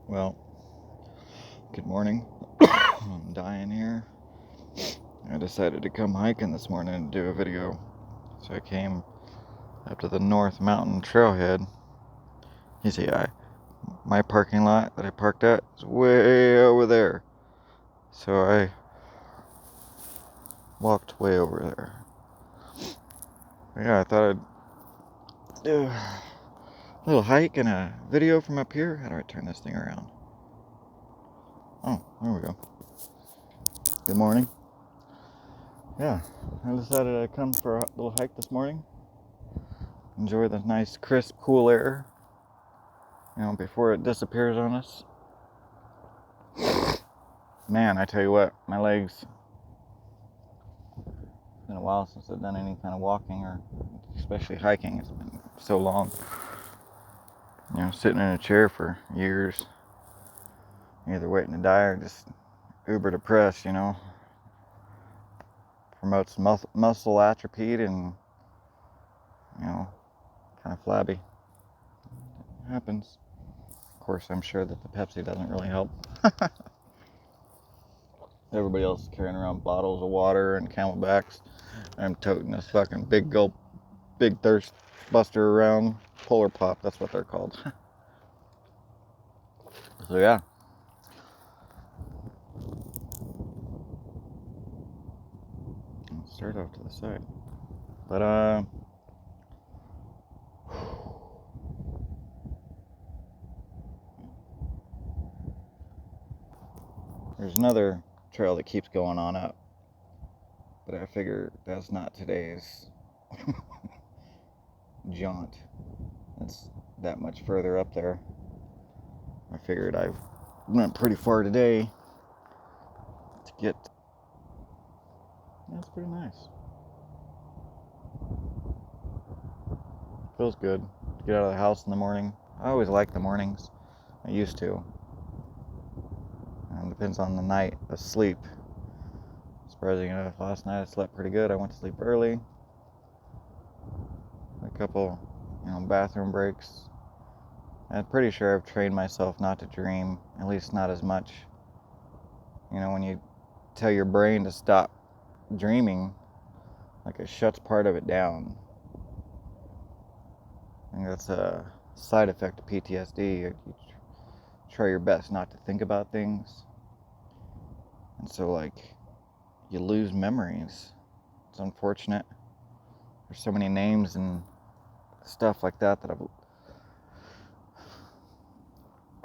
Well, good morning. I'm dying here. I decided to come hiking this morning and do a video. So I came up to the North Mountain Trailhead. You see, my parking lot that I parked at is way over there. So I walked way over there. Yeah, I thought I'd do a little hike and a video from up here. How do I turn this thing around? Oh, there we go. Good morning. Yeah, I decided I'd come for a little hike this morning. Enjoy the nice, crisp, cool air, before it disappears on us. Man, I tell you what, my legs, it's been a while since I've done any kind of walking or especially hiking. It's been so long. Sitting in a chair for years, either waiting to die or just uber depressed, promotes muscle atrophy and, kind of flabby. It happens. Of course, I'm sure that the Pepsi doesn't really help. Everybody else is carrying around bottles of water and Camelbacks. I'm toting this fucking big thirst buster around. Polar Pop, that's what they're called. So yeah. Let's start off to the side. But there's another trail that keeps going on up. But I figure that's not today's jaunt. It's that much further up there. I figured I went pretty far today to get. That's pretty nice. Feels good to get out of the house in the morning. I always like the mornings. I used to. It depends on the night of sleep. Surprising enough, last night I slept pretty good. I went to sleep early. A couple, bathroom breaks. I'm pretty sure I've trained myself not to dream, at least not as much. When you tell your brain to stop dreaming, like it shuts part of it down. I think that's a side effect of PTSD. You try your best not to think about things. And so, you lose memories. It's unfortunate. There's so many names and stuff like that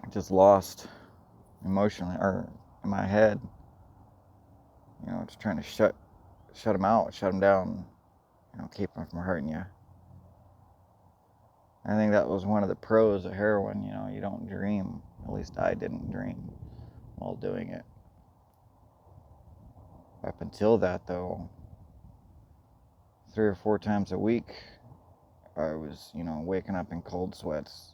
I've just lost emotionally or in my head. Just trying to shut them out, shut them down, keep them from hurting you. I think that was one of the pros of heroin. You don't dream. At least I didn't dream while doing it. Up until that, though, 3 or 4 times a week, I was, waking up in cold sweats.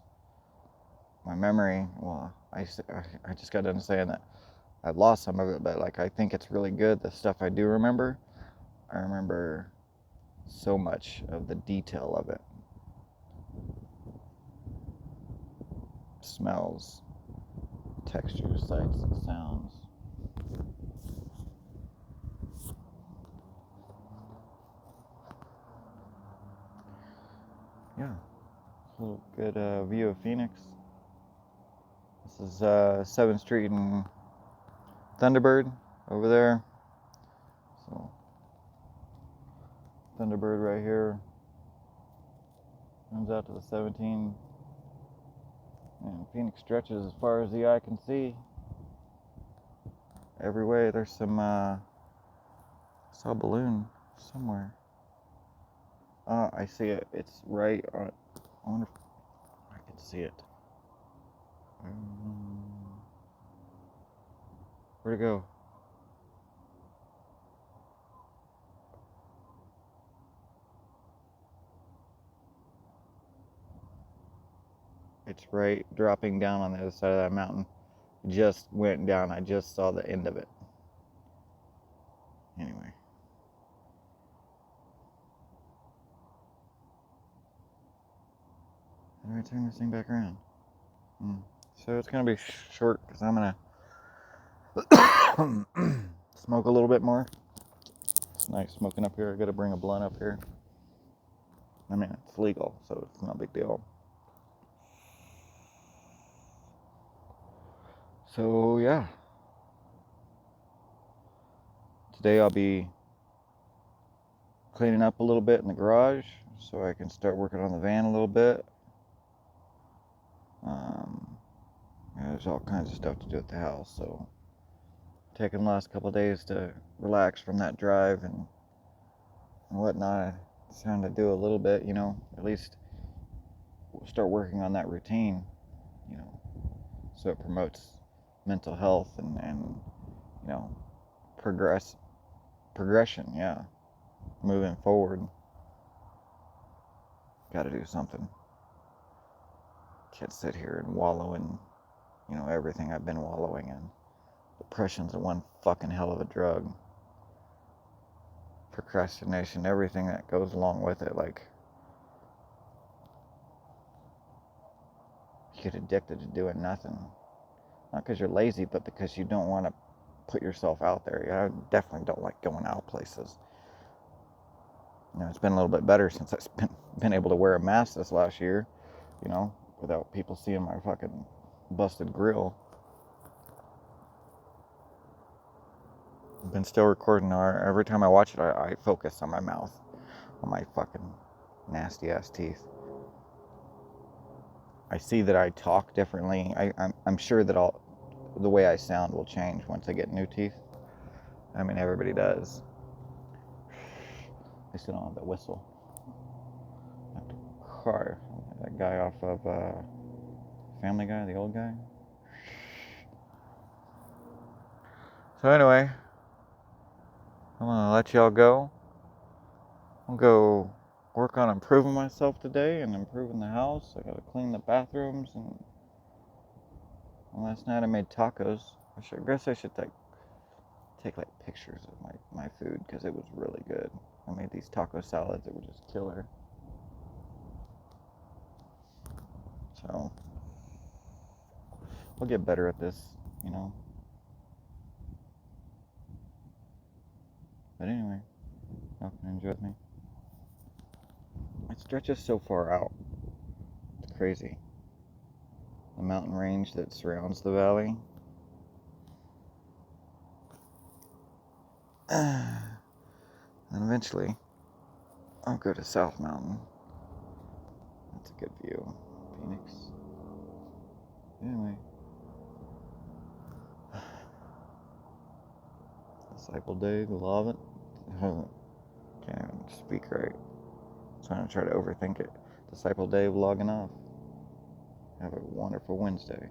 My memory, well, I just got done saying that I've lost some of it, but I think it's really good. The stuff I do remember, I remember so much of the detail of it. Smells, textures, sights, and sounds. Yeah, a little good view of Phoenix. This is 7th Street and Thunderbird over there. So, Thunderbird right here comes out to the 17. And Phoenix stretches as far as the eye can see. Every way. There's some, I saw a balloon somewhere. I see it. It's right on. I wonder if I can see it. Where'd it go? It's right dropping down on the other side of that mountain. Just went down. I just saw the end of it. Anyway. How do I turn this thing back around? So it's going to be short because I'm going to smoke a little bit more. It's nice smoking up here. I got to bring a blunt up here. I mean, it's legal, so it's no big deal. So, yeah. Today I'll be cleaning up a little bit in the garage so I can start working on the van a little bit. There's all kinds of stuff to do at the house, so taking the last couple of days to relax from that drive and whatnot. It's trying to do a little bit, at least start working on that routine, so it promotes mental health and progression, yeah, moving forward. Got to do something. Can't sit here and wallow in, everything I've been wallowing in. Depression's one fucking hell of a drug. Procrastination, everything that goes along with it, like, you get addicted to doing nothing. Not because you're lazy, but because you don't want to put yourself out there. I definitely don't like going out places. It's been a little bit better since I've been able to wear a mask this last year, without people seeing my fucking busted grill. I've been still recording. Every time I watch it, I focus on my mouth, on my fucking nasty ass teeth. I see that I talk differently. I'm sure that the way I sound will change once I get new teeth. I mean, everybody does. I still don't have the whistle. I have to cry. That guy off of Family Guy, the old guy. So anyway, I'm gonna let y'all go. I'll go work on improving myself today and improving the house. I gotta clean the bathrooms, and last night I made tacos. I guess I should take like pictures of my food because it was really good. I made these taco salads that were just killer. So I'll get better at this, But anyway, y'all can enjoy with me. It stretches so far out. It's crazy. The mountain range that surrounds the valley. And eventually, I'll go to South Mountain. That's a good view. Phoenix. Anyway. Disciple Dave, love it. Can't even speak right. So I'm going to try to overthink it. Disciple Dave logging off. Have a wonderful Wednesday.